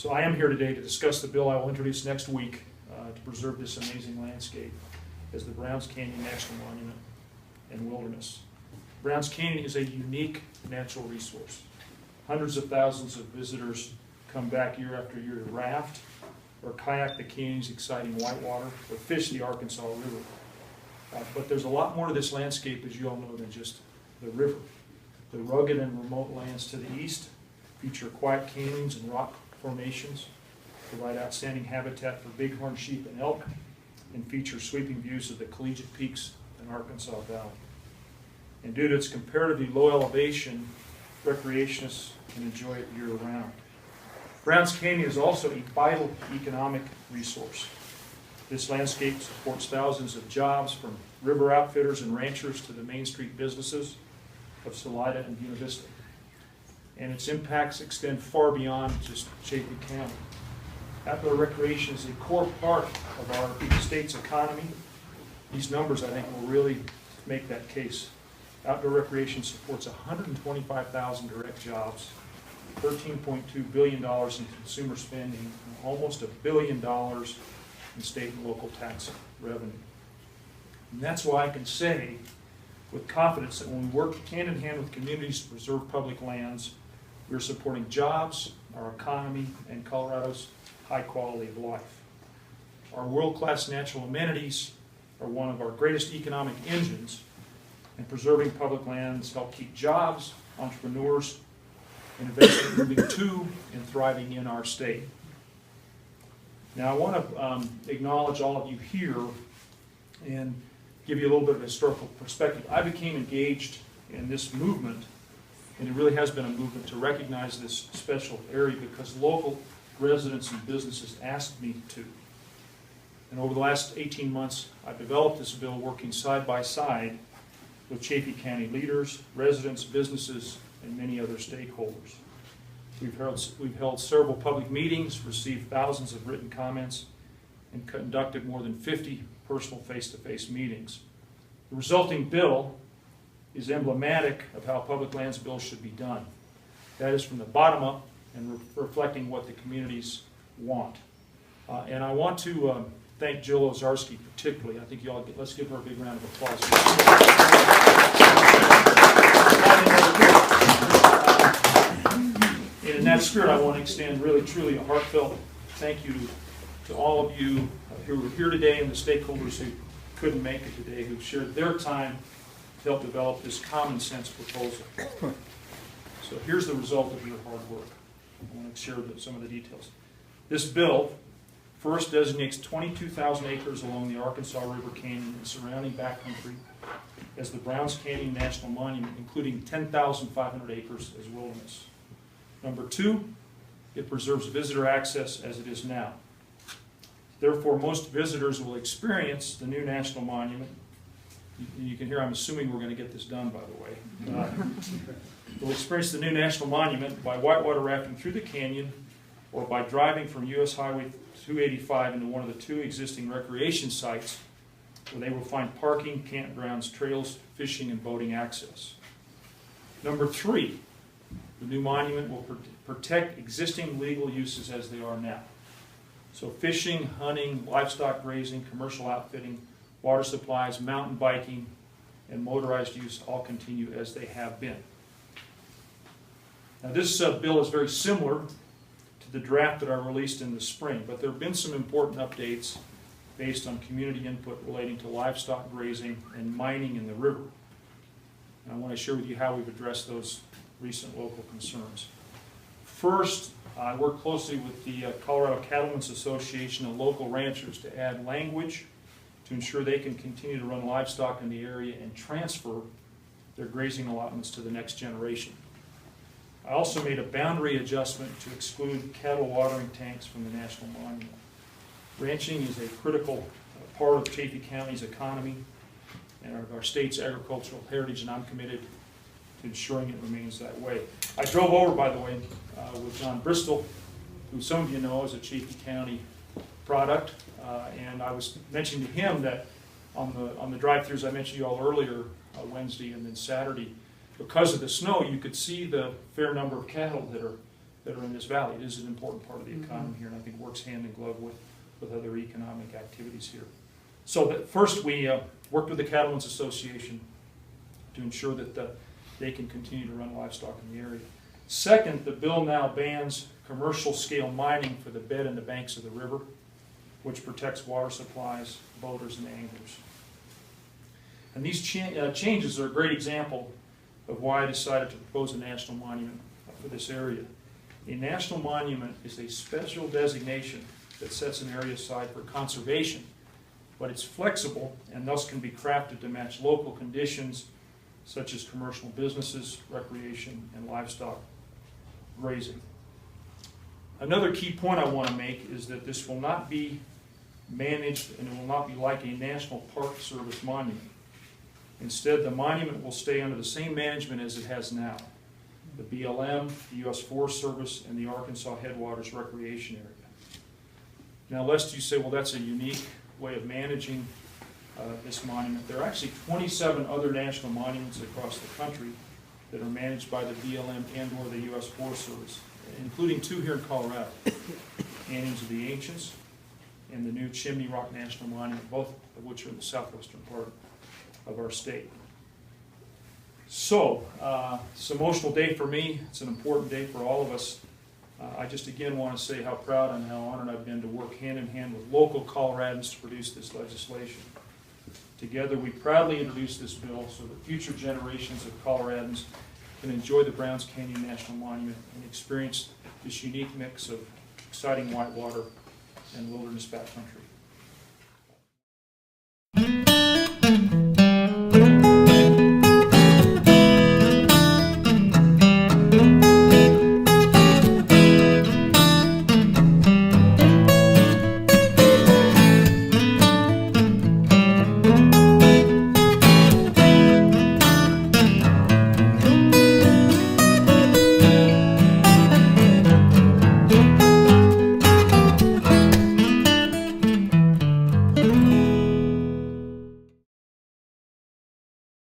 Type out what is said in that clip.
So I am here today to discuss the bill I will introduce next week to preserve this amazing landscape as the Browns Canyon National Monument and Wilderness. Browns Canyon is a unique natural resource. Hundreds of thousands of visitors come back year after year to raft or kayak the canyon's exciting whitewater or fish the Arkansas River. But there's a lot more to this landscape, as you all know, than just the river. The rugged and remote lands to the east feature quiet canyons and rock formations, provide outstanding habitat for bighorn sheep and elk, and feature sweeping views of the collegiate peaks in Arkansas Valley. And due to its comparatively low elevation, recreationists can enjoy it year-round. Browns Canyon is also a vital economic resource. This landscape supports thousands of jobs from river outfitters and ranchers to the Main Street businesses of Salida and Buena Vista. And its impacts extend far beyond just Chaffee County. Outdoor recreation is a core part of our state's economy. These numbers, I think, will really make that case. Outdoor recreation supports 125,000 direct jobs, $13.2 billion in consumer spending, and almost $1 billion in state and local tax revenue. And that's why I can say with confidence that when we work hand in hand with communities to preserve public lands, we're supporting jobs, our economy, and Colorado's high quality of life. Our world-class natural amenities are one of our greatest economic engines, and preserving public lands help keep jobs, entrepreneurs, and investment moving to and thriving in our state. Now I want to acknowledge all of you here and give you a little bit of historical perspective. I became engaged in this movement, and it really has been a movement to recognize this special area because local residents and businesses asked me to. And over the last 18 months, I've developed this bill working side by side with Chaffee County leaders, residents, businesses, and many other stakeholders. We've held several public meetings, received thousands of written comments, and conducted more than 50 personal face-to-face meetings. The resulting bill is emblematic of how public lands bills should be done. That is from the bottom up and reflecting what the communities want. And I want to thank Jill Ozarski particularly. I think you all let's give her a big round of applause. And in that spirit, I want to extend really, truly a heartfelt thank you to all of you who are here today and the stakeholders who couldn't make it today, who shared their time to help develop this common sense proposal. So here's the result of your hard work. I want to share some of the details. This bill first designates 22,000 acres along the Arkansas River Canyon and surrounding backcountry as the Browns Canyon National Monument, including 10,500 acres as wilderness. Number two, it preserves visitor access as it is now. Therefore, most visitors will experience the new national monument. You can hear I'm assuming we're going to get this done, by the way. Will experience the new national monument by whitewater rafting through the canyon or by driving from U.S. Highway 285 into one of the two existing recreation sites where they will find parking, campgrounds, trails, fishing, and boating access. Number three, the new monument will protect existing legal uses as they are now. So fishing, hunting, livestock grazing, commercial outfitting, water supplies, mountain biking, and motorized use all continue as they have been. Now this bill is very similar to the draft that I released in the spring, but there have been some important updates based on community input relating to livestock grazing and mining in the river. And I want to share with you how we've addressed those recent local concerns. First, I worked closely with the Colorado Cattlemen's Association and local ranchers to add language to ensure they can continue to run livestock in the area and transfer their grazing allotments to the next generation. I also made a boundary adjustment to exclude cattle watering tanks from the National Monument. Ranching is a critical part of Chaffee County's economy and our state's agricultural heritage, and I'm committed to ensuring it remains that way. I drove over, by the way, with John Bristol, who some of you know is a Chaffee County product, and I was mentioning to him that on the drive-thrus I mentioned to you all earlier, Wednesday and then Saturday, because of the snow, you could see the fair number of cattle that are that are in this valley. It is an important part of the economy here, and I think works hand in glove with other economic activities here. So first, we worked with the Cattlemen's Association to ensure that they can continue to run livestock in the area. Second, the bill now bans commercial scale mining for the bed and the banks of the river, which protects water supplies, boaters, and anglers. And these changes are a great example of why I decided to propose a national monument for this area. A national monument is a special designation that sets an area aside for conservation, but it's flexible and thus can be crafted to match local conditions such as commercial businesses, recreation, and livestock grazing. Another key point I want to make is that this will not be managed and it will not be like a National Park Service monument. Instead, the monument will stay under the same management as it has now: the BLM, the U.S. Forest Service, and the Arkansas Headwaters Recreation Area. Now, lest you say, well, that's a unique way of managing this monument, there are actually 27 other national monuments across the country that are managed by the BLM and or the U.S. Forest Service, including 2 here in Colorado, Canyons of the Ancients and the new Chimney Rock National Monument, both of which are in the southwestern part of our state. So, it's an emotional day for me. It's an important day for all of us. I just again want to say how proud and how honored I've been to work hand in hand with local Coloradans to produce this legislation. Together, we proudly introduced this bill so that future generations of Coloradans can enjoy the Browns Canyon National Monument and experience this unique mix of exciting whitewater and wilderness backcountry.